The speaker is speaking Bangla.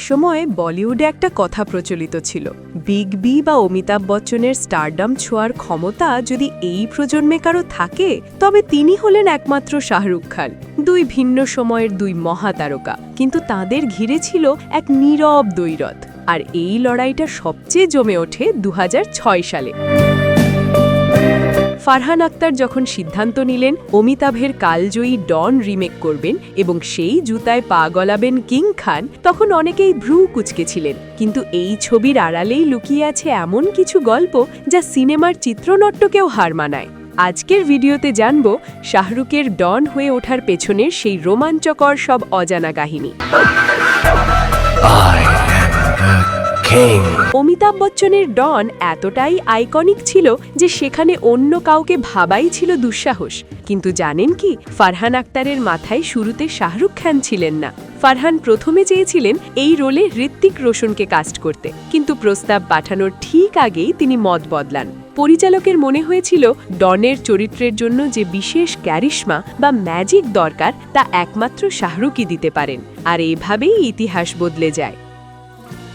একসময় বলিউডে একটা কথা প্রচলিত ছিল, বিগ বি বা অমিতাভ বচ্চনের স্টারডাম ছোঁয়ার ক্ষমতা যদি এই প্রজন্মে কারো থাকে তবে তিনি হলেন একমাত্র শাহরুখ খান। দুই ভিন্ন সময়ের দুই মহাতারকা, কিন্তু তাদের ঘিরে ছিল এক নীরব দ্বৈরথ। আর এই লড়াইটা সবচেয়ে জমে ওঠে ২০০৬ সালে। ফারহান আক্তার যখন সিদ্ধান্ত নিলেন অমিতাভের কালজয়ী ডন রিমেক করবেন এবং সেই জুতায় পা গলাবেন কিং খান, তখন অনেকেই ভ্রু কুঁচকেছিলেন। কিন্তু এই ছবির আড়ালেই লুকিয়ে আছে এমন কিছু গল্প যা সিনেমার চিত্রনাট্যকেও হার মানায়। আজকের ভিডিওতে জানব শাহরুখের ডন হয়ে ওঠার পেছনের সেই রোমাঞ্চকর সব অজানা কাহিনী। অমিতাভ বচ্চনের ডন এতটাই আইকনিক ছিল যে সেখানে অন্য কাউকে ভাবাই ছিল দুঃসাহস। কিন্তু জানেন কি, ফারহান আক্তারের মাথায় শুরুতে শাহরুখ খান ছিলেন না। ফারহান প্রথমে চেয়েছিলেন এই রোলে হৃত্বিক রোশনকে কাস্ট করতে, কিন্তু প্রস্তাব পাঠানোর ঠিক আগেই তিনি মত বদলান। পরিচালকের মনে হয়েছিল ডনের চরিত্রের জন্য যে বিশেষ ক্যারিশমা বা ম্যাজিক দরকার তা একমাত্র শাহরুখই দিতে পারেন। আর এভাবেই ইতিহাস বদলে যায়।